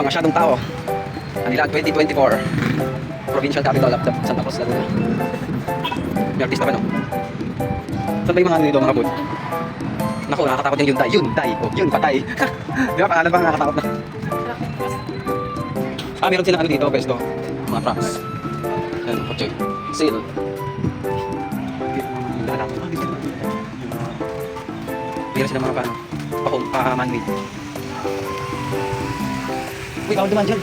masyadong tao. Anilag 2024. Provincial capital of Santa Cruz, Laguna. May artista pa, no? Saan ba yung mga ano dito, mga booth? Naku, nakakatakot yung Hyundai. Hyundai. Oh, yun, patay. Di ba, pangalan pa nakakatakot na. Meron silang ano dito, pwesto. Mga props. Yan, kotse. Sale. Meron silang mga paano. Man-made. Uy, bawal duman dyan.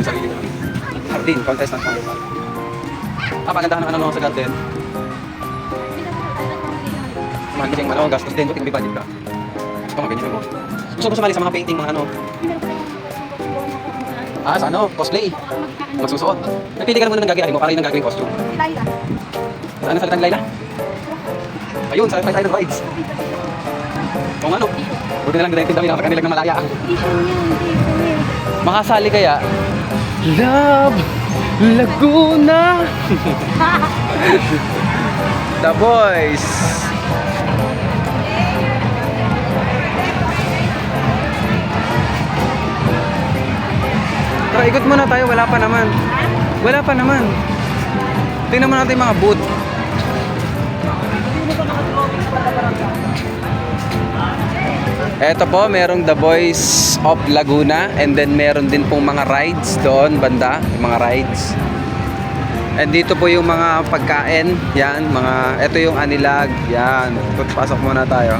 Sarili na. Garden, contestant na. Pagandahan ng ano sa garden. Mahal kasi yung ano, gastos din. Buti may budget ka. Mga ganyan mo. Gusto mo sumali sa mga painting, mga ano. Sa ano, cosplay. Magsusuot. Nagpili ka na muna ng gagawin mo para yun ang gagawin costume. Laila. Ano salita ni Laila? Ayun, sa Fight Island Rides. Kung ano, buti na lang directed kami nakapag kanilag ng malaya. Makasali kaya? Love Laguna. The Boys. Tara, ikot muna tayo. Wala pa naman. Wala pa naman. Tingnan mo natin yung mga booth. Eto po, merong The Boys of Laguna. And then meron din pong mga rides doon, banda. Yung mga rides. And dito po yung mga pagkain. Yan, eto yung anilag. Yan, pasok muna tayo.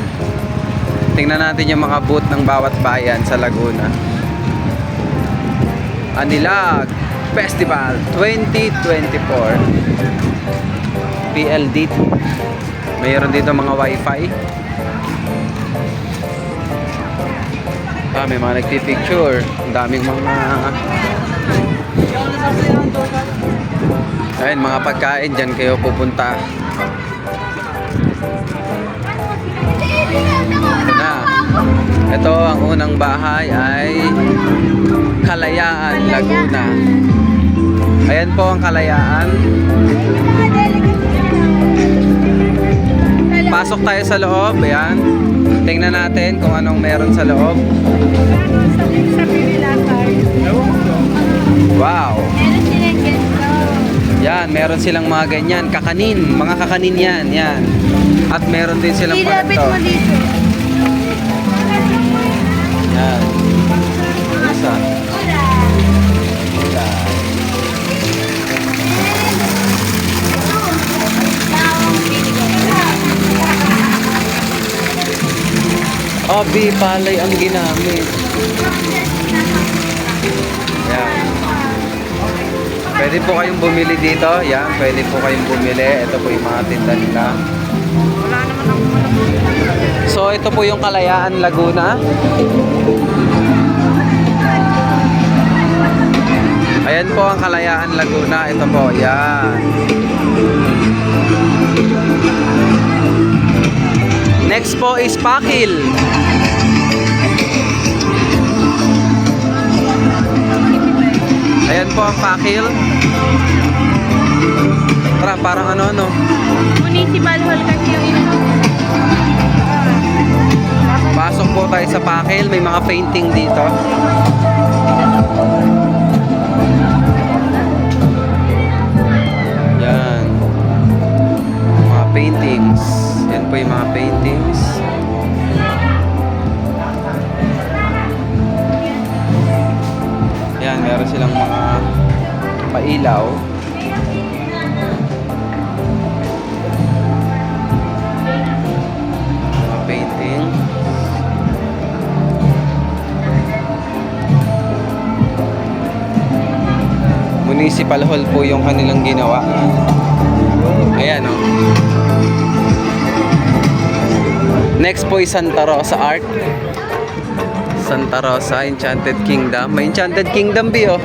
Tingnan natin yung mga booth ng bawat bayan sa Laguna. Anilag Festival 2024 PLDT. Mayroon dito mga wifi. May mga nagpipicture. Ang daming mga ayun, mga pagkain. Dyan kayo pupunta. Ito ang unang bahay ay Kalayaan, Laguna. Ayan po ang Kalayaan. Pasok tayo sa loob. Ayan. Tingnan natin kung anong meron sa loob. Wow. Yan, meron silang mga ganyan. Kakanin. Mga kakanin yan. Yan. At meron din silang pato. Yan. Isa. Obi, palay ang ginamit. Yan. Pwede po kayong bumili dito. Yan, pwede po kayong bumili. Ito po yung mga tinda nila. So, ito po yung Kalayaan, Laguna. Ayan po ang Kalayaan, Laguna. Ito po, yan. Next po is Pakil. Ayan po ang Pakil. Tara, parang ano. Municipal Hall kasi yung ito. Pasok po tayo sa Pakil. May mga painting dito. Yan. Mga paintings. Yan po yung mga paintings. Yan, meron silang mga pailaw. Mga painting. Municipal Hall po yung kanilang ginawa. Ayan, oh. Next po is Santa Rosa Art. Santa Rosa, Enchanted Kingdom. May Enchanted Kingdom B, oh.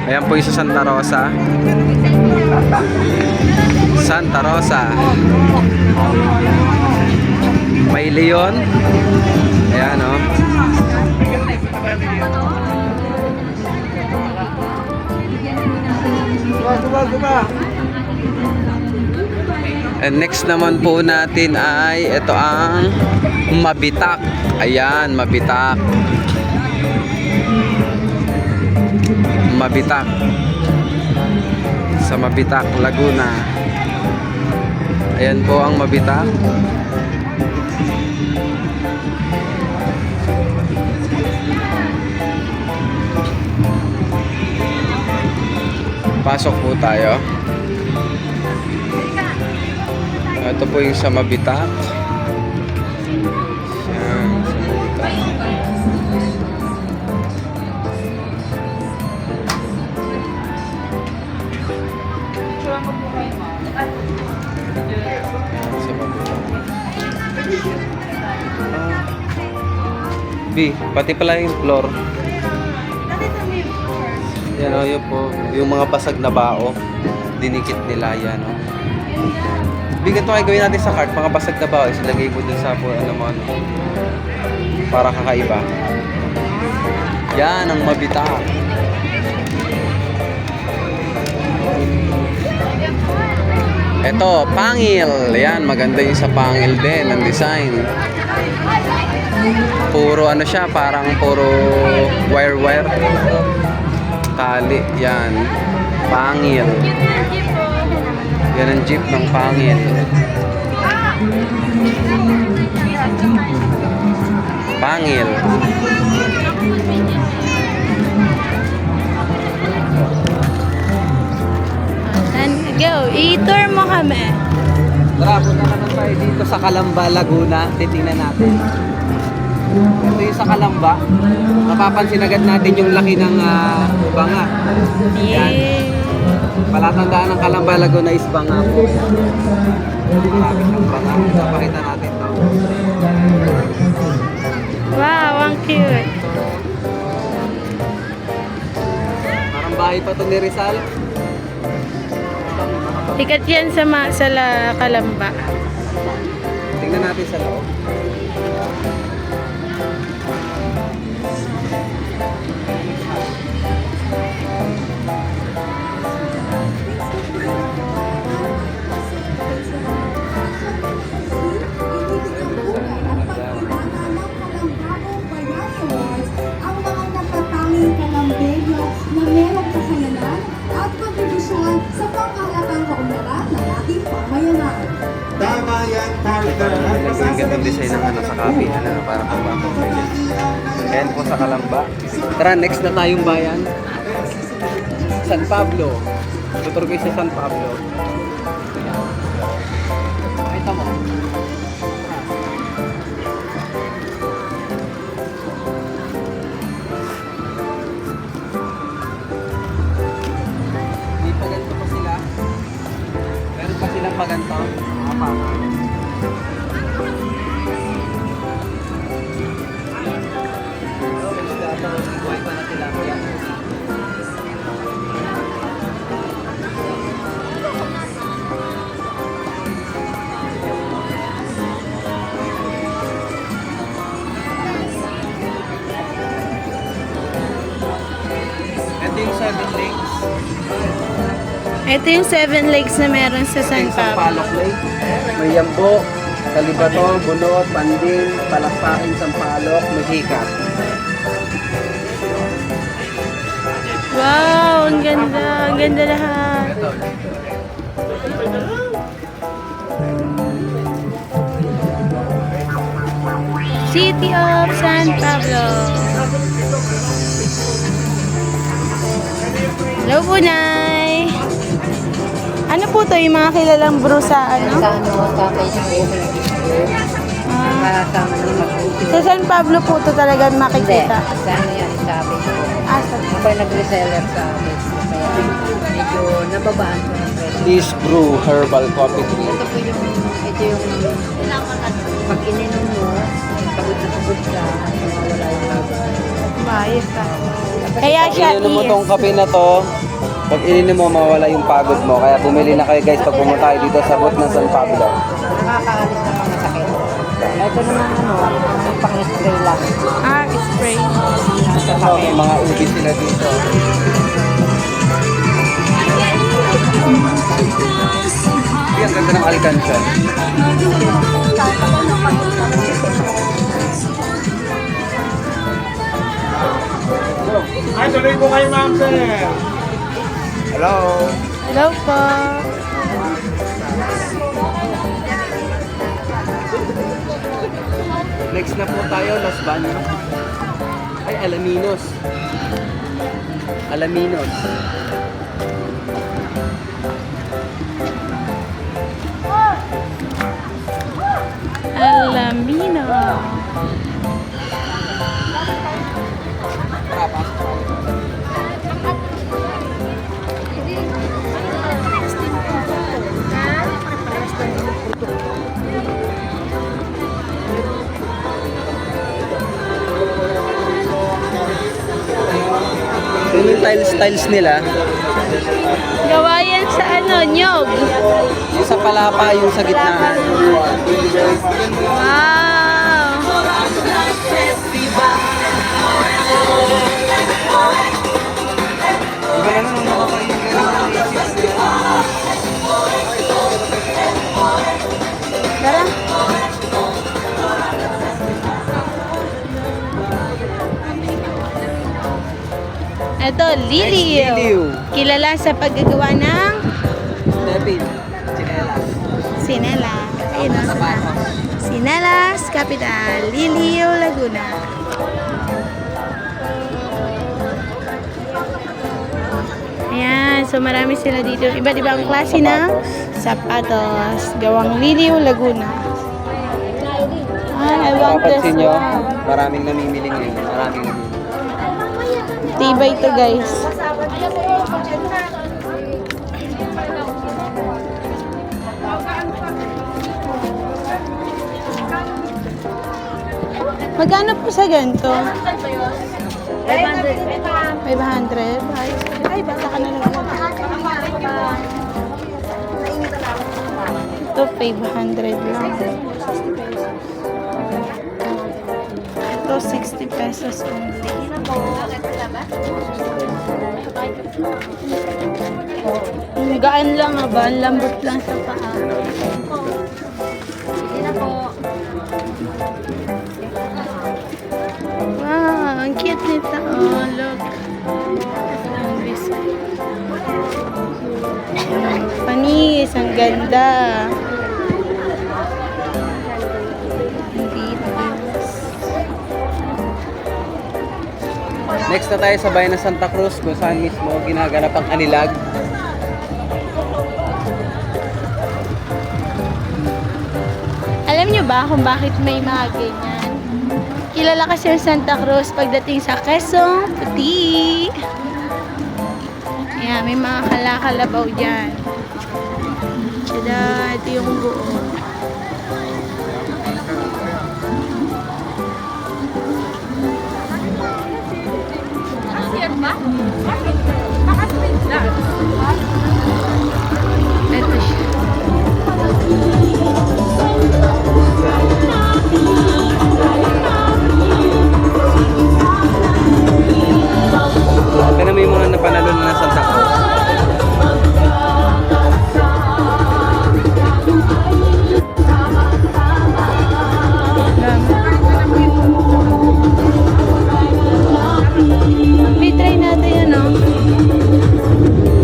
Ayan po yung sa Santa Rosa. Santa Rosa. May Leon. Ayan, oh. And next naman po natin ay ito ang Mabitak. Ayan, Mabitak. Mabitak. Sa Mabitak, Laguna. Ayan po ang Mabitak. Pasok po tayo. Ito po yung sa Mabitak. Ayan, sa Mabitak. Sa Mabitak. B, pati pala yung floor. Yan o, yun po. Yung mga basag na bao, dinikit nila yan o. Bigat mo kayo gawin natin sa cart, mga basag na bao, isilagay mo dun sa po, ano mo, ano, para kakaiba. Yan ang Mabitak. Ito, Pangil. Yan, maganda yung sa Pangil din, ang design. Puro ano siya, parang puro wire-wire. Tali, yan. Pangil. Yan ang jeep ng Pangil. Pangil. And go, i-tour mo kami. Tara, punta naman tayo dito sa Calamba, Laguna. Titingnan natin. Ito yung sa Calamba. Napapansin agad natin yung laki ng banga. Yan. Palatandaan ng Calamba, Laguna is banga po. Marami ng banga. Napakita natin to. Wow, ang cute. Parang bahay pa to ni Rizal. Sikat yan sa Calamba. Tingnan natin sa loob. Ang mga natatanging Calambeno na merong kakayanan at kontribusyon sa pangkalahang kaunlaran ng ating pamayanan. Tama yan, partner. Ang gandang design ng ano sa copy. Ano, para pang mga Ayan po sa Calamba. Tara, next na tayong bayan. San Pablo. Tutur ko sa San Pablo. Ito mo. Hindi pa ganito pa sila. Meron pa silang paganto. Mga pama. Buhay pa na sila. Ito yung 7 lakes. Ito yung 7 lakes na meron sa Ito San yung Sampaloc Pablo. Lake. May Yambo, Calibato, Bunot, Panding, Palakpakin, Sampaloc, Mahikat. Wow, ang ganda. Ang ganda lahat. Ito. City of San Pablo. Hello po, Nay. Ano po to yung mga kilalang brew sa ano? Sa Facebook. Ah, Kasama ng mag-uupis. sa San Pablo po to talaga Hindi, makikita. sa ano yan, sa Facebook. Ah, sa Ako yung nag-reseller sa Facebook. Kaya medyo nababaan ko ng presyo. This Brew Herbal Coffee Drink. Ito yung pag ininom mo, pagod na pagod ka, wala yung laban. Mayos ka. Kaya siya Ininom mo is. tong kape na to, pag ininom mo, mawala yung pagod mo. Kaya bumili na kayo guys pag pumunta kayo dito sa booth ng San Pablo. Nakakaalis ng mga sakit. Ito naman pang-spray lang. Ah, spray. Sa So, sakit. may mga ubi sila dito. Grabe, ang ganda ng alkansya. Ay, tuloy ko kayo, ma'am, sir. Hello. Hello po. Next na po tayo, Los Baños. Ay, Alaminos. Alaminos. Alamino. Yun yung tiles nila. Gawa yan sa ano, nyog. Yung sa palapa, yung sa gitna. Wow! Tara. Ito, liliw. Liliw. Kilala sa paggagawa ng Stepin. Chinelas. sinelas. Ayun o, Sinelas, Capital, Liliw, Laguna. Ayan, so marami sila dito. Iba't ibang klase ng sapatos. Gawang Liliw, Laguna. I want this Papansin nyo, one. maraming namimili ngayon. Maraming namimili. Tibay to guys. Magkano po sa ganito? 500. Ay, basta ka na lang. Ito, 500 lang. Ito, 60 pesos only. Ang gaan lang ba? Ang lambot lang sa paa. Wow, ang cute nito. Oh, look. Ang biscuit. Panis, ang ganda. Next na tayo sa bayan ng Santa Cruz kung saan mismo ginaganap ang anilag. Alam niyo ba kung bakit may mga ganyan? Kilala kasi yung Santa Cruz pagdating sa Quezon Puti. Ayan, may mga kalakalabaw dyan. Tada, ito yung buo. Ito siya. Ito na may mga napanalo na ng Santa Cruz. May try natin yan, no?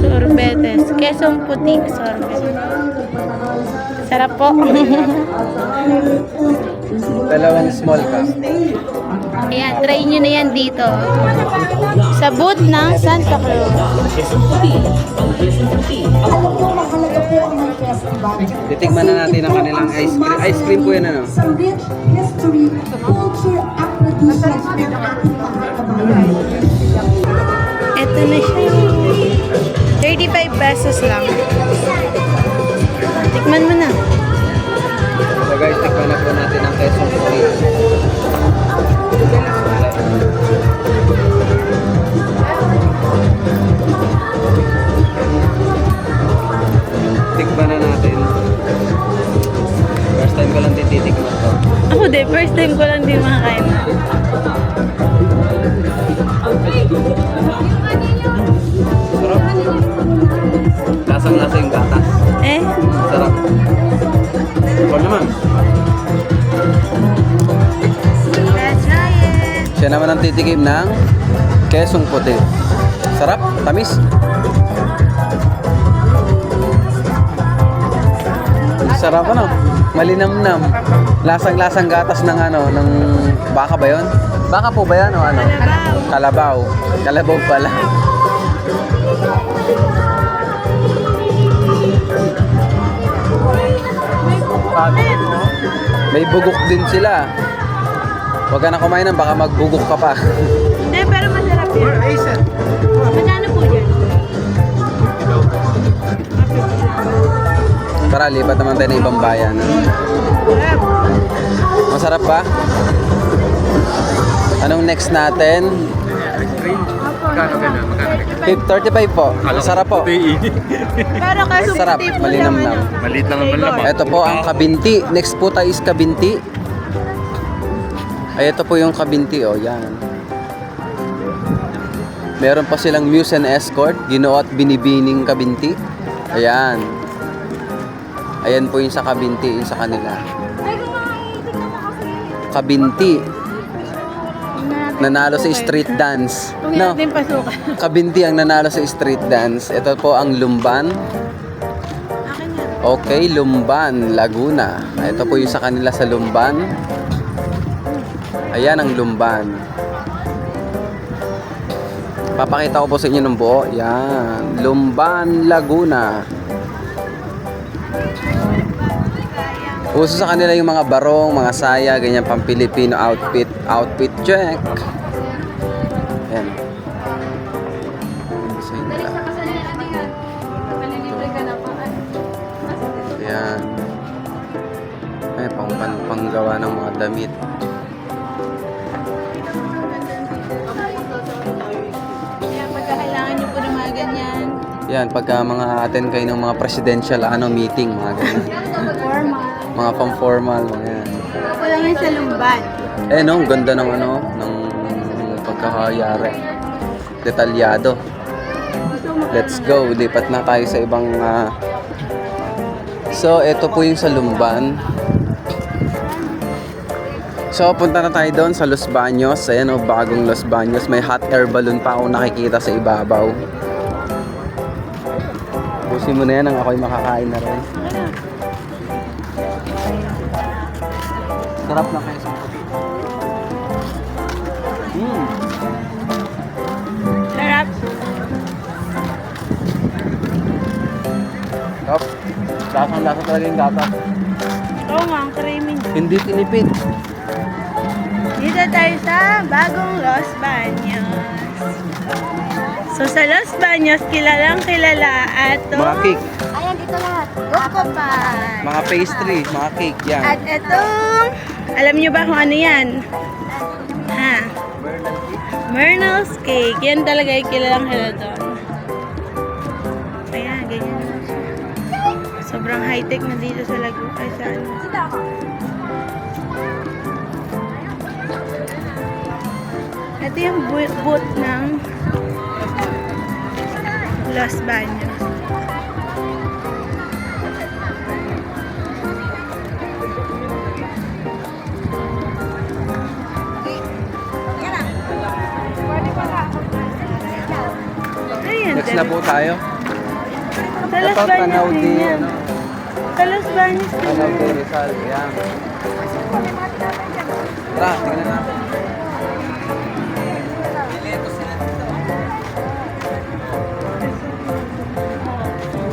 Sorbetes. Quezon Puti sorbet. Sarap po. Dalawang small cup. Ayan, try nyo na yan dito. Sa booth ng Santa Cruz. Titikman na natin ang kanilang ice cream. Ice cream po yan, ano? Sa rich history, culture, at traditions ng ating mga kabayan. Ito na siya. 35 pesos lang. Tikman mo na. So guys, tikman na po natin ang Quezon Puti. Tikman na natin. First time ko lang din titikman to. Ako din, first time ko lang din makakain. Sarap. Lasang-lasa yung gatas. Eh, Sarap. Siya naman ang titikim ng kesong puti. Sarap, tamis. Sarap ano? Malinamnam. Lasang-lasang gatas ng ano, ng baka ba 'yon? Baka po ba 'yan o ano? Kalabaw. Kalabaw pala. May bugok din sila. Huwag ka na kumain ng baka magbugok ka pa. Hindi, pero masarap yun. Magkano po yan? Tara, lipat naman tayo ng ibang bayan. Masarap ba? Anong next natin? 35 po. Masarap po. Pero kaso Sarap, puti po malinamnam. naman Maliit lang naman naman. Ito po ang kabinti. Next po tayo is kabinti. Ay, ito po yung kabinti, oh, yan. Meron pa silang muse and escort, Ginoo at Binibining Kabinti. Ayan. Ayan po yung sa kabinti, yung sa kanila. Kabinti. Nanalo sa street dance. Kung No, natin pasukan. kabinti ang nanalo sa street dance. Ito po ang Lumban. Akin yan. Okay, Lumban, Laguna. Ito po yung sa kanila sa Lumban. Ayan ang Lumban. Papakita ko po sa inyo ng buo. Yan. Lumban, Laguna. Uso sa kanila yung mga barong, mga saya, ganyan pang Filipino outfit. Outfit check. Yan. Design nila. Yan. Ay, panggawa ng mga damit. Kaya pagka kailangan niyo po ng mga ganyan. Yan, pagka mga attend kayo ng mga presidential meeting, mga ganyan. Formal. Mga pang-formal, mga yan. Ako lang yan sa lumban. Eh no, ang ganda ng ng pagkakayari. Detalyado. Let's go, lipat na tayo sa ibang So, ito po yung sa Lumban. So, punta na tayo doon sa Los Baños. Ayan o, bagong Los Baños. May hot air balloon pa akong nakikita sa ibabaw. Pusin mo na yan, ang ako'y makakain na rin. Sarap na kayo. Sarap. Top. Lasang-lasa talaga yung gatas. Oo nga, ang creamy niya. Hindi tinipid. Dito tayo sa bagong Los Baños. So sa Los Baños, kilalang kilala atong Mga cake, ayan, dito lahat. Buko pie. mga pastry, mga cake yan. At itong, alam niyo ba kung ano yan? Ha? Mernel's cake. Yan talaga yung kilalang kilala doon. Ayan, ganyan naman siya. Sobrang high-tech na dito sa Laguna. Ay, sa ano. Ito yung booth ng Los Baños. Ayan, Next na po tayo. sa Los Ito, tanaw Baños di, din yan. ano, Sa Los Baños din tanaw yan. di Rizal. Yan. Tara, tingnan natin.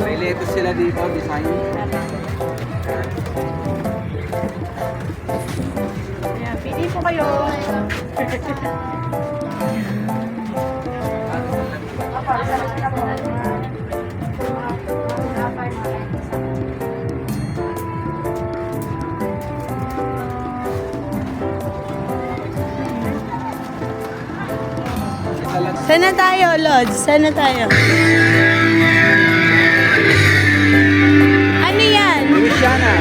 May lettuce sila dito, design. Ayan, pili po kayo. Sana tayo, Lods? Sana tayo? Ano yan? Louisiana.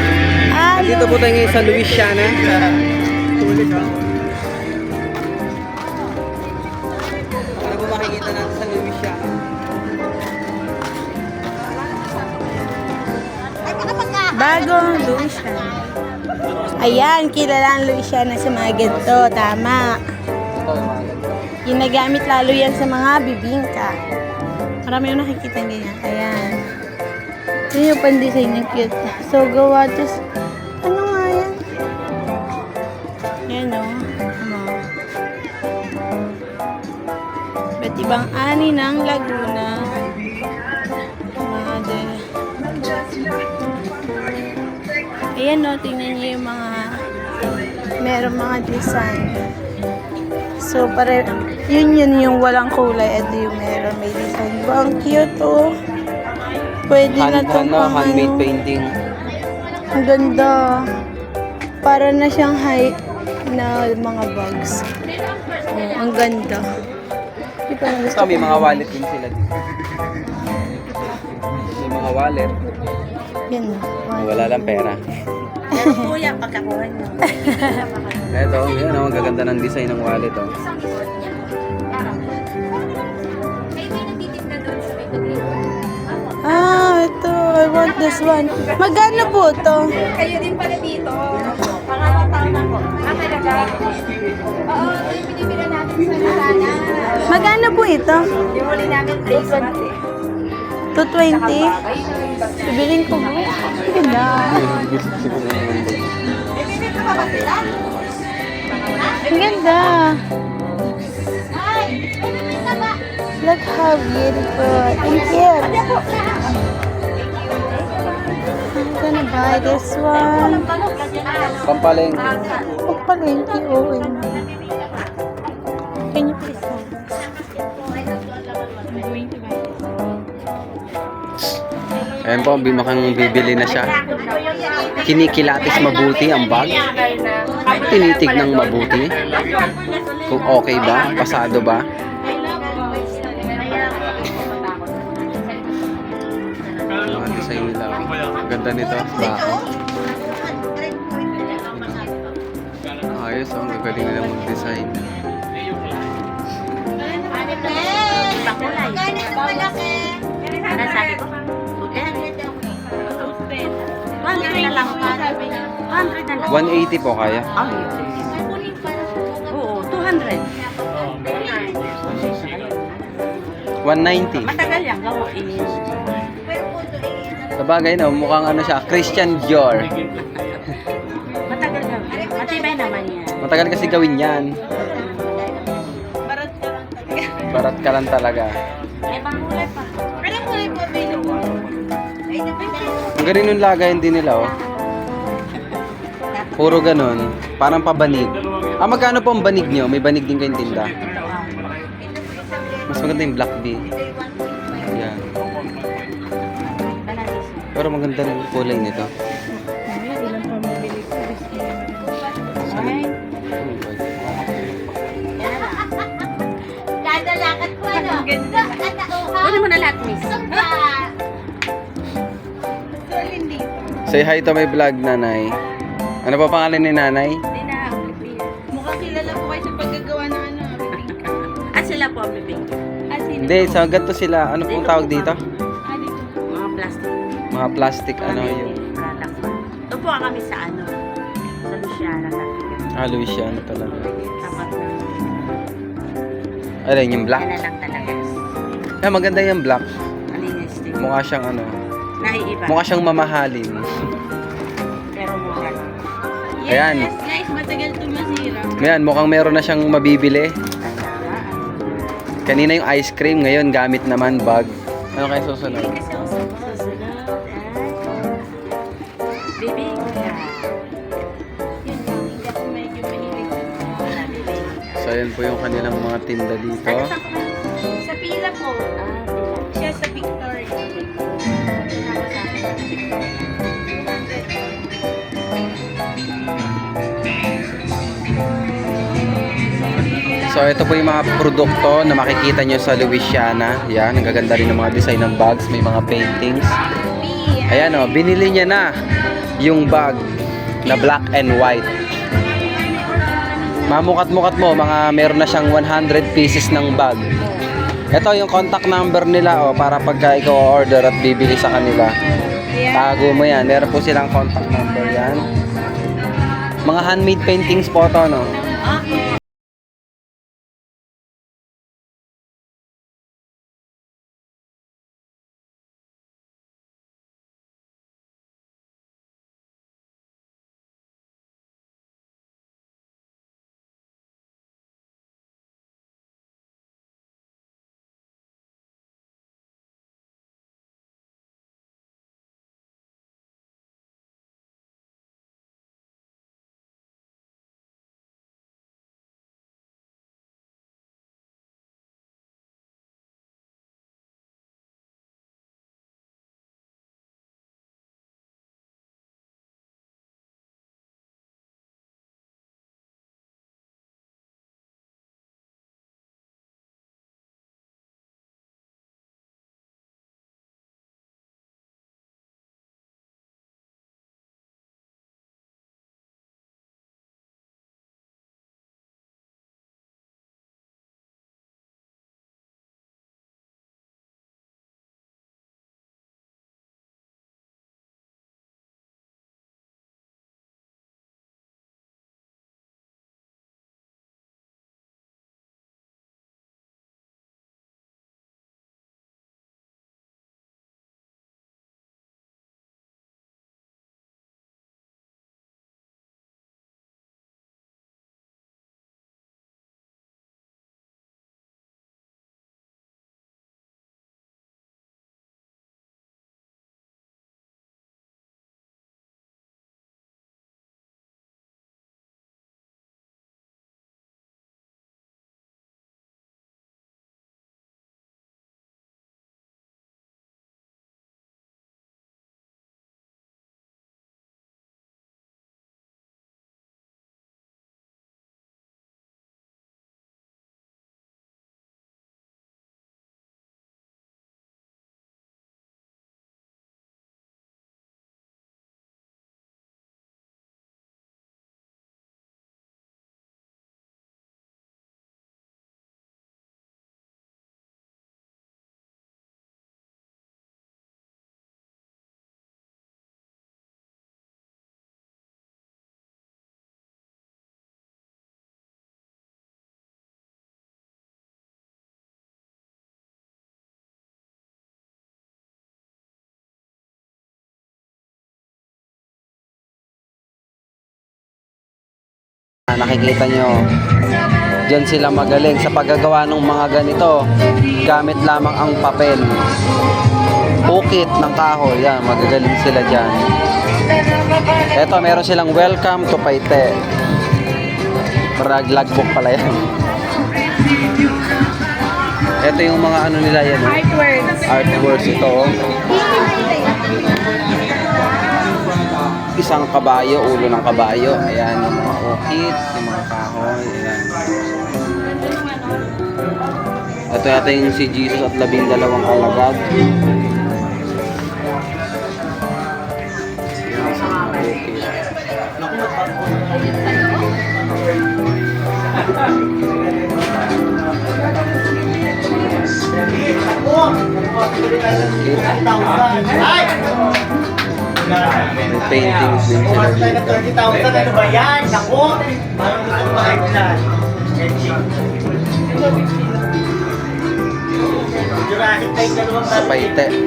Ah, Dito po tayo ngayon sa Louisiana. Ano po makikita natin sa Louisiana? bagong Louisiana. Ayan, kilala ang Louisiana sa mga ganito. Tama. Ito, yung mga ganito. Ginagamit lalo yan sa mga bibingka. Marami yung nakikita ganyan. Ayan. Yun yung pan-design ng cute. So, gawa to ano nga yan? Yan o. Ano? Ba't ibang ani ng Laguna? Mother. Ayan o, tingnan niyo yung mga meron mga design. So, yun yung walang kulay. Ito yung meron. May design. Ba, ang cute oh. Pwede na itong Handmade painting. Ang ganda. Para na siyang high na mga bags. Oh, ang ganda. Di pa na gusto Ito, may ko. mga wallet din sila dito. May mga wallet. Yan. Wala lang pera. Pero kuya, pagkakuha nyo. Ito, yun, ang gaganda ng design ng wallet. Oh. Ah, ito. I want this one. Magkano po ito? Kayo din pala dito. Pangalawang taon na po. Talaga? Oo, yung binibila natin sa Lazada. Magkano po ito? Yung huli namin Christmas eh. 220? Bibiling ko po. Ang ganda. Bibibili pa ba sila? Ang ganda. Look how beautiful. Thank you. I'm gonna buy this one. Pampalengke. Pagpalengke, oo. Can you please hold this? I'm going to buy this. Ayan po, mukhang bibili na siya. Kinikilatis mabuti ang bag. Tinitig mabuti. Kung okay ba, pasado ba. Mga design nila. Ganda nito. Bako. Ayos, ang gagaling nila mag-design. Ano sabi ko? 200 na lang. 200 na lang. 180 po kaya. Ay, oo, 200. 190. Matagal yan, gawa eh. Sabagay no, mukhang ano siya, Christian Dior. Matagal yan. Matibay naman yan. Matagal kasi gawin yan. Barat ka lang talaga. May ibang kulay pa. Anong kulay po available? Ang galing yung lagayan din nila oh. Puro ganun. Parang pabanig. Ah, magkano po ang banig nyo? May banig din kayong tinda. Mas maganda yung Black Bee. Yan. Pero maganda rin yung kulay nito. Dadalakat ko ano? Ganda. Kunin mo na lahat, miss. Say hi to my vlog, nanay. Ano pa pangalan ni nanay? Hindi na. Mukhang kilala po kayo sa paggagawa ng ano, bibingka. Ah, sila po ang bibingka. Sino? Hindi, sa ganito sila. Ano pong tawag dito? Dito. Mga plastic. Mga plastic, ano yung... Product. Ito po kami sa ano. Sa Luciana. Ah, Louisiana talaga. Tapat na. Alin, yung black? Yan na lang talaga. Ah, maganda yung black. Malinis din. Mukha siyang ano. Naiiba. Mukha siyang mamahalin. Pero mura lang. Ayan. Yes, guys, matagal ito masira. Ayan, mukhang meron na siyang mabibili. Kanina yung ice cream, ngayon gamit naman bag. Ano kayo susunod? Susunod ay bibingka. Yun lang, hindi ako medyo mahilig. So, ayan po yung kanilang mga tinda dito. Sa pila po. Siya sa Victoria. So, ito po yung mga produkto na makikita nyo sa Louisiana. Yan, ang gaganda rin ng mga design ng bags. May mga paintings. Ayan o, binili niya na yung bag na black and white. Mamukat-mukat mo, mga meron na siyang 100 pieces ng bag. Ito yung contact number nila para pagka ikaw order at bibili sa kanila. Tago mo yan. Meron po silang contact number yan. Mga handmade paintings po ito, no? nakikita nyo. Diyan sila magaling sa paggagawa ng mga ganito. Gamit lamang ang papel. Ukit ng kahoy. Yan, magagaling sila dyan. Eto, meron silang welcome to Paite. Logbook pala yan. Ito yung mga ano nila yan. Artworks. Artworks ito. Oh. Isang kabayo, ulo ng kabayo. Ayan, yung mga ukit, yung mga kahoy. Ayan. Ito yata yung si Jesus at 12 alagad. Ayan, sa mga ukit. May paintings din sila dito. 30,000, ano ba yan? Naku! Parang gusto ko makailan. Jurassic Park na naman. Sa Paite. Ito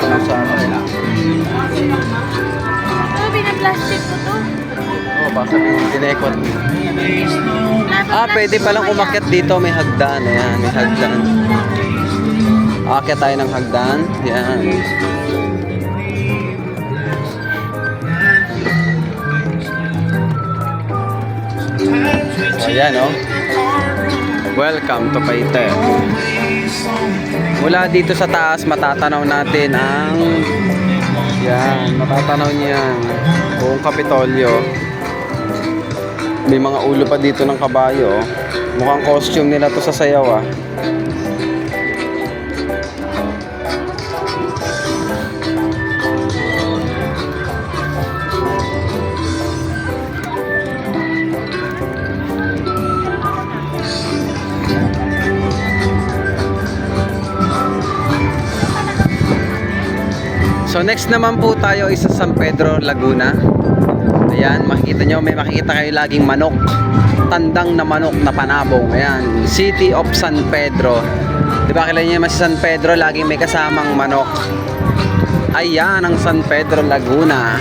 na sa kanila. Ito, binaplastic ko to. Oh, baka sabihin, dinekot. Pwede palang umakyat dito. May hagdan. Ayan, may hagdan. Aakyat tayo ng hagdan. Ayan. So, ayan, oh. Welcome to Paite. Mula dito sa taas, matatanaw natin ang matatanaw niyan buong Kapitolyo. May mga ulo pa dito ng kabayo. Mukhang costume nila to sa sayaw, ah. So next naman po tayo is sa San Pedro, Laguna. Ayan, makikita nyo, may makikita kayo laging manok. Tandang na manok na panabong. Ayan, City of San Pedro. Diba kilala nyo naman si San Pedro, laging may kasamang manok. Ayan ang San Pedro, Laguna.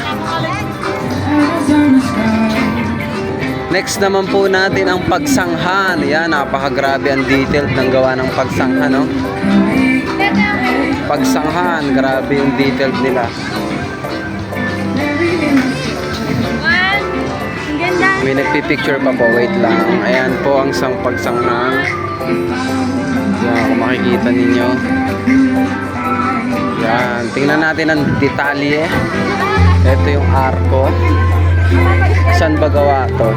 Next naman po natin ang pagsanghan. Ayan, napakagrabe ang detailed ng gawa ng pagsanghan, no? Pagsanghan, grabe yung detailed nila. May nagpipicture pa po, wait lang. Ayan po ang pagsanghan. Yan, kung makikita ninyo. Yan, tingnan natin ang detalye. Ito yung arko. Saan ba gawa to?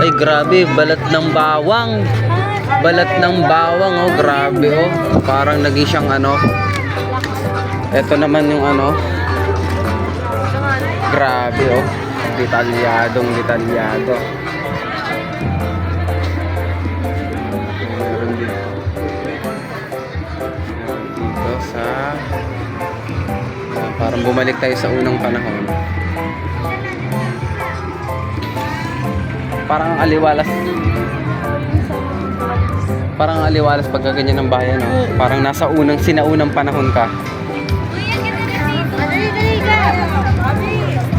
Ay, grabe, balat ng bawang. Balat ng bawang, oh, grabe, oh. Parang naging siyang ano. Ito naman yung ano. Grabe, oh. Detalyadong detalyado. Meron dito. Dito sa parang bumalik tayo sa unang panahon. Parang aliwalas. Parang aliwalas pagka ganyan ng bayan, no? Parang nasa sinaunang panahon ka.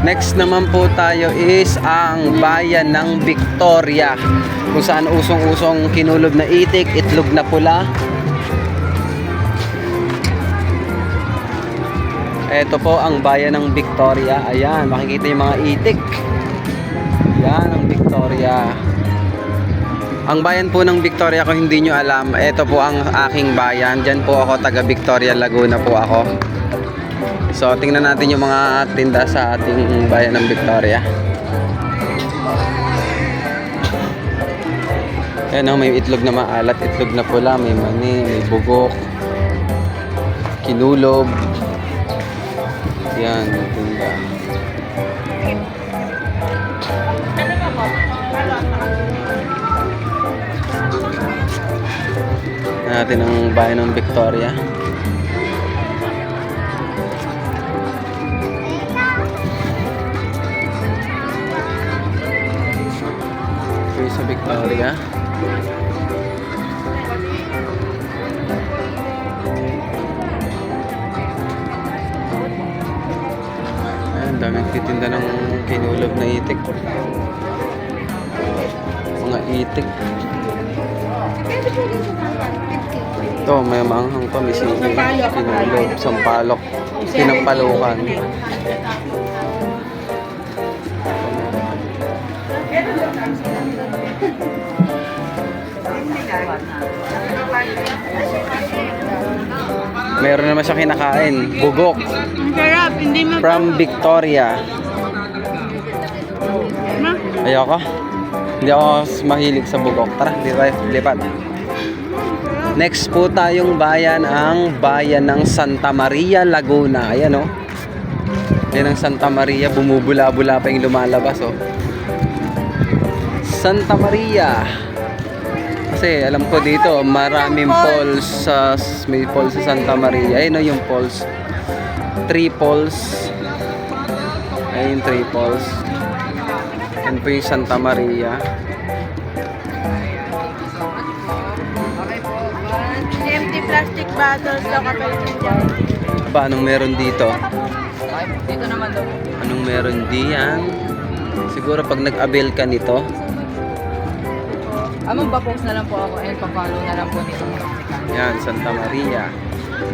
Next naman po tayo is ang bayan ng Victoria, kung saan usong-usong kinulob na itik, itlog na pula. Ito po ang bayan ng Victoria. Ayan, makikita yung mga itik. Yan ang Victoria. Ang bayan po ng Victoria, kung hindi nyo alam, ito po ang aking bayan. Diyan po ako, taga Victoria, Laguna po ako. So, tingnan natin yung mga tinda sa ating bayan ng Victoria. Ayan, oh, may itlog na maalat, itlog na pula, may mani, may bugok, kinulob. Yan, yung tinda. Natin ang bayan ng Victoria. Ito sa Victoria. Ayan, Daming titinda ng kinulob na itik. Mga itik. Ito, may maanghang pa. May sili. Kinulob. Sampalok. Pinampalukan. Meron naman siya kinakain. Bugok. Ang sarap, hindi mo From Victoria. Ayoko. Hindi ako mahilig sa bugok. Tara, lipat. Next po tayong bayan, ang bayan ng Santa Maria, Laguna. Ayan o. Ayan ang Santa Maria. Bumubula-bula pa yung lumalabas o. Santa Maria. Kasi alam ko dito, maraming falls sa may falls sa Santa Maria. Ayun o yung falls. 3 falls. Ayun, 3 falls. Yan po yung Santa Maria. empty plastic bottles na kapalitin dyan. Ba, anong meron dito? Dito naman daw. Anong meron diyan? Siguro pag nag-avail ka nito. Magpa-post na lang po ako and pa-follow na lang po nito. Yan, Santa Maria.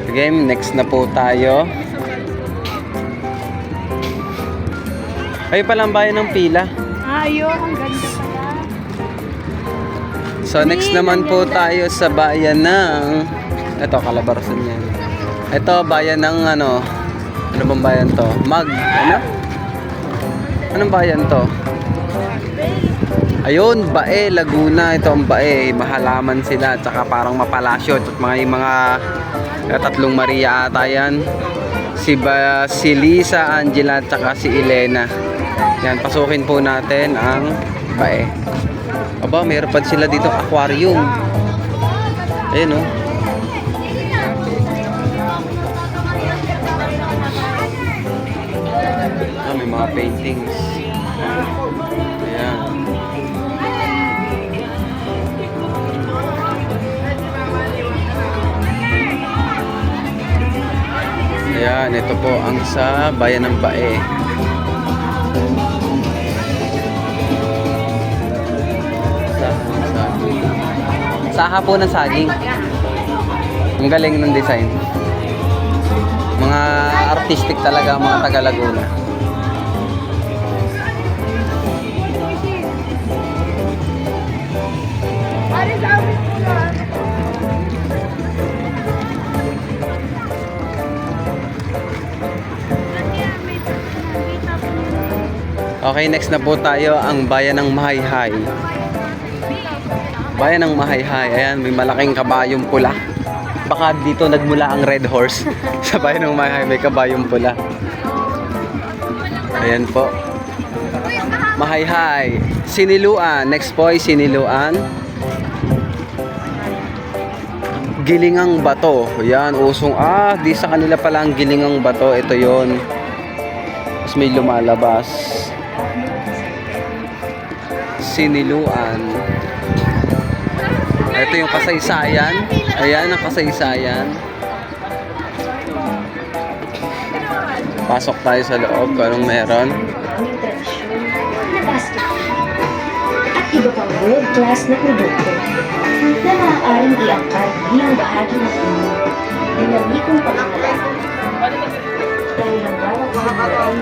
Sige, next na po tayo. Ay pala ang bayan ng Pila. Ayun, ang ganda pala. So next naman po tayo sa bayan ng ito, Calabarzon yan. Ito, bayan ng ano bang bayan to? Anong bayan to? Ayun, Bae, Laguna. Ito ang Bae. Mahalaman sila. Tsaka parang mapalasyo. At mga tatlong Maria ata yan. Si Lisa, Angela, tsaka si Elena. Yan, pasukin po natin ang Bae. Aba, mayroon pa sila dito aquarium. Ayun o. May mga paintings. Ayan. Ayan, ito po ang sa bayan ng Bae. Saha po ng saging. Ang galing ng design. Mga artistic talaga ang mga taga Laguna. Okay, next na po tayo ang bayan ng Mahayhay. Bayan ng Mahayhay. Ayan, may malaking kabayong pula. Baka dito nagmula ang Red Horse. Sa bayan ng Mahayhay may kabayong pula. Ayan po. Mahayhay. Siniluan. Next po ay Siniluan. Gilingang Bato. Ayan, usong. Di sa kanila pala ang Gilingang Bato. Ito yon. Tapos may lumalabas. Siniluan. Ito yung kasaysayan. Ayan ang kasaysayan. Pasok tayo sa loob kung anong meron. Aming tradisyon na basket at iba pang world-class na produkto na maaaring iangkat bilang bahagi ng inyong dinamikong pangangalaga. Dahil ang bawat mga ay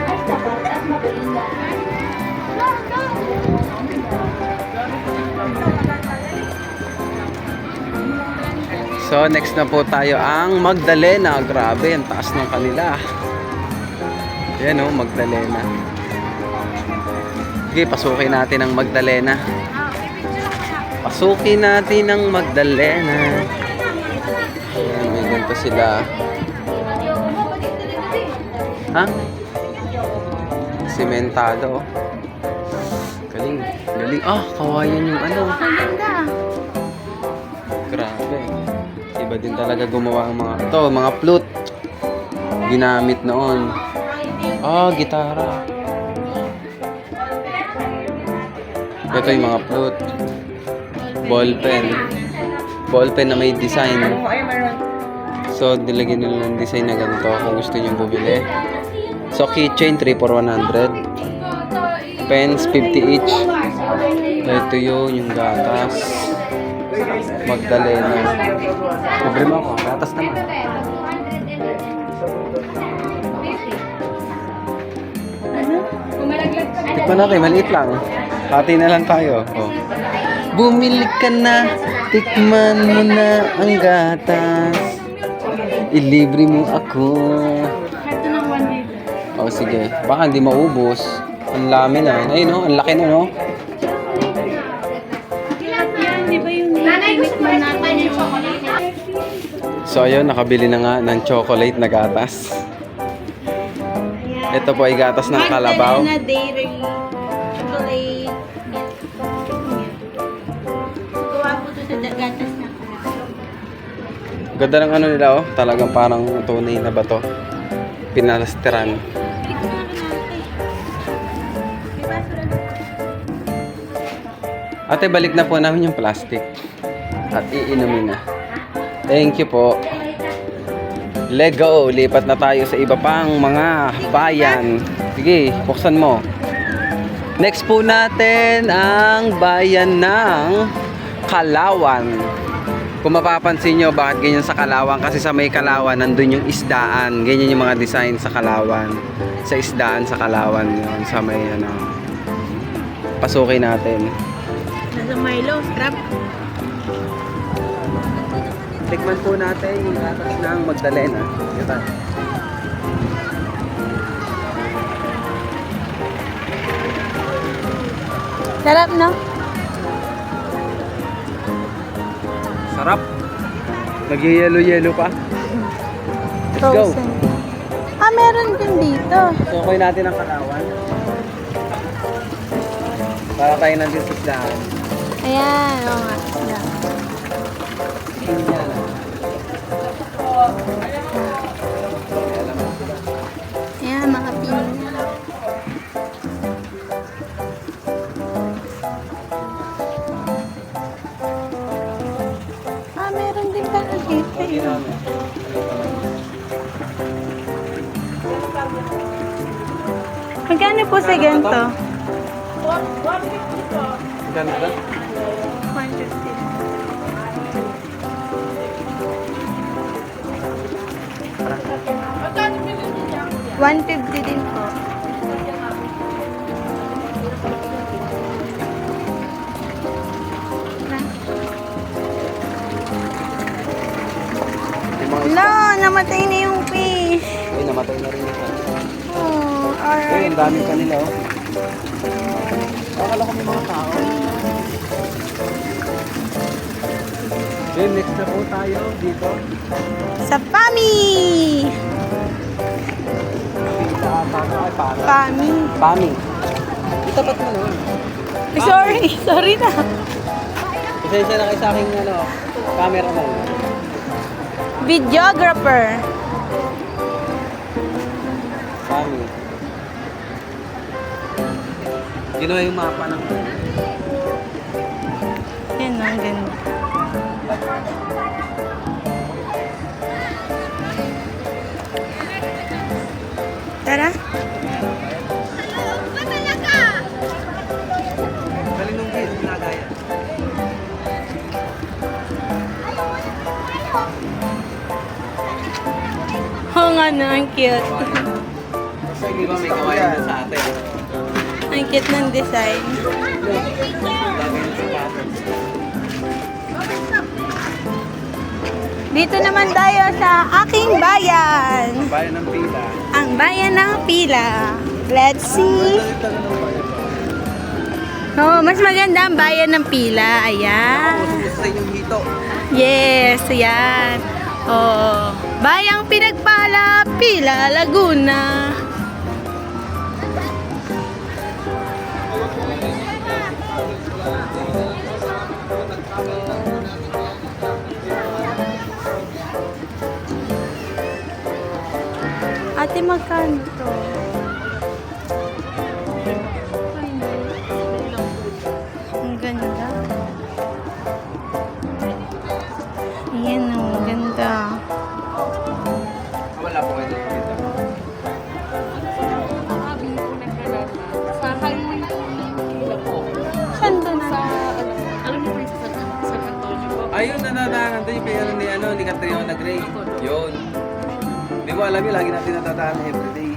at dapat at magalinda. So next na po tayo ang Magdalena. Grabe, ang taas ng kanila. Ayan o, Magdalena. Okay, pasukin natin ang Magdalena. Pasukin natin ang Magdalena. Ayan, may ganito sila. Ha? Sementado. Galing. Galing. Kawayan yung ano. Grabe. Iba din talaga gumawa ang mga ito, mga flute. Ginamit noon. Gitara. Ito yung mga flute. Ballpen. Ballpen na may design. So, nilagyan nila ng design na ganito kung gusto nyo bumili. So, So, keychain 3 for 100. Pens 50 each. Ito yung gatas. Magdalena. Libre mo ako. Gatas naman. Tikman natin. Maliit lang. Pati na lang tayo. Oh. Bumili ka na. Tikman mo na ang gatas. Ilibre mo ako. Oh, sige. Baka hindi maubos. Ang lami na. Ayun, no? Ang laki na, no? Di ba yung nilikman natin yung So, ayun. Nakabili na nga ng chocolate na gatas. Ito po ay gatas ng kalabaw. Magdalena Dairy Chocolate. Tuwa po ito sa gatas na kalabaw. Ganda ng ano nila, oh. Talagang parang tunay na bato. Pinalasteran. Ate, balik na po namin yung plastic. At iinumin na. Thank you po. Lego, lipat na tayo sa iba pang mga bayan. Sige, buksan mo. Next po natin ang bayan ng Kalawan. Kung mapapansin nyo, bakit ganyan sa Kalawan? Kasi sa may Kalawan, nandun yung isdaan. Ganyan yung mga design sa Kalawan. Sa isdaan sa Kalawan yun. Sa may ano. Pasukin natin. Nasa Milo, strap. Tikman po natin yung gatas ng Magdalena. Ito. Sarap, no? Sarap. Nag-yelo-yelo pa. Let's go. Frozen. Ah, meron din dito. Sukoy natin ang Kalawan. Para tayo nandun sa isdaan. Ayan, oo nga. Ayan. Ayan, mga pinya. Ah, meron din pala dito. Magkano po sa ganito? Ganda. 150 din po. Wala, namatay na yung fish. Ay, namatay na rin ito. Oh, Ay, alright. ang daming kanila, oh. Akala ko may mga tao. Okay, next na po tayo dito. Sa PAMI! PAMI. Pami. Itapat mo na. Ay, sorry. Sorry na. Pasensya na kayo sa aking ano, cameraman. Videographer. Pami. Ginawa yung mapa ng Yan, ang ganda. Tara. galing nung game, ginagaya. Oo nga na, ang cute. Kasi di ba may kawain na sa atin? Ang cute ng design. Dito naman tayo sa aking bayan. Bayan ng pila. Ang bayan ng pila. Let's see. Oh, mas maganda ang bayan ng pila. Ayan. Gusto yung hito. Yes, ayan. Oh, bayang pinagpala, Pila, Laguna. Ate, magkano to? Ang ganda. Ayan o, ang ganda. Wala po kayo dito. Ayun, natatahanan doon yung pinano ni Catriona Gray. Yun. Di mo alam yun, lagi natin natatahanan everyday.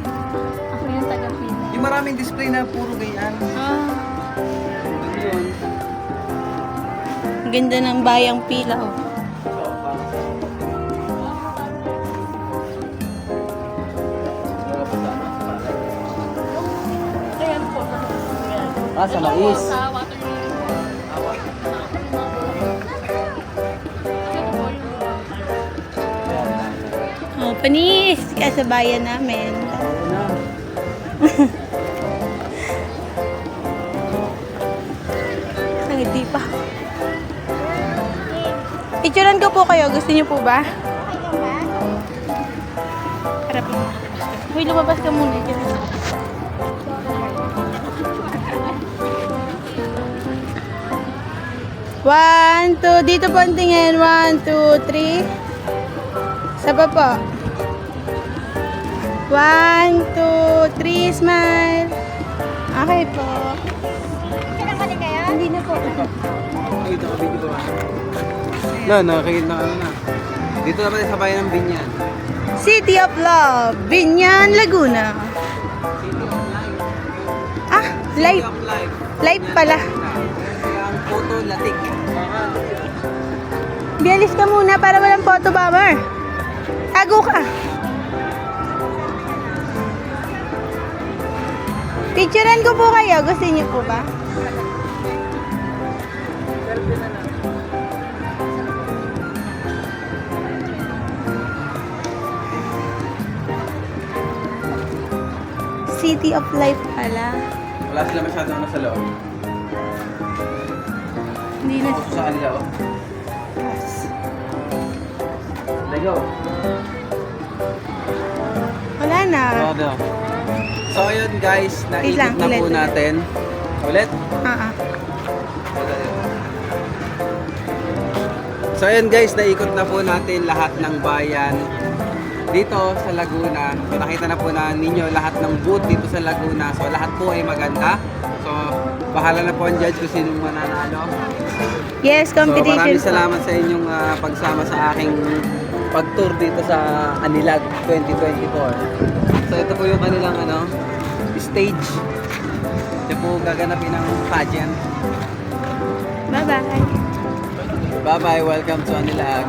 Ako yung taga-pila. Yung maraming display na puro ganyan. Ah, Doon yun. ang ganda ng bayang pila. Oh. Ah, sa mais. Oh, panis! Kaya sa bayan namin. Hindi pa. Picturean ko po kayo. Gusto niyo po ba? Harap mo. Uy, lumabas ka muna. One, two. Dito po ang tingin. 1, 2, 3. Saba po. 1, 2, 3. Smile. Okay po. Hindi na po. Nakita ko video ba? No, nakakita na ano na. Dito na pala sa bayan ng Binyan. City of Love, Binyan, Laguna. Ah, live. City of Life. Live pala. Kaya ang photo latik. Bialis ka muna para walang photo bomber. Tago ka. Picturean ko po kayo. Gusto niyo po ba? City of Life pala. Wala sila masyadong nasa loob. Hindi na. Sa kanila, oh. Let's go. Wala na. So, ayun guys, Wait lang, naikot na po ulit. natin. Ulit? Ah, ah. So, ayun guys, naikot na po natin lahat ng bayan dito sa Laguna. So, nakita na po na ninyo lahat ng booth dito sa Laguna. So, lahat po ay maganda. So, bahala na po ang judge kung sinong mananalo. Yes, So, competition maraming po. salamat sa inyong pagsama sa aking pag-tour dito sa Anilag 2024. So, ito po yung kanilang stage. Ito po gaganapin ng pageant. Bye-bye. Bye-bye, welcome to Anilag.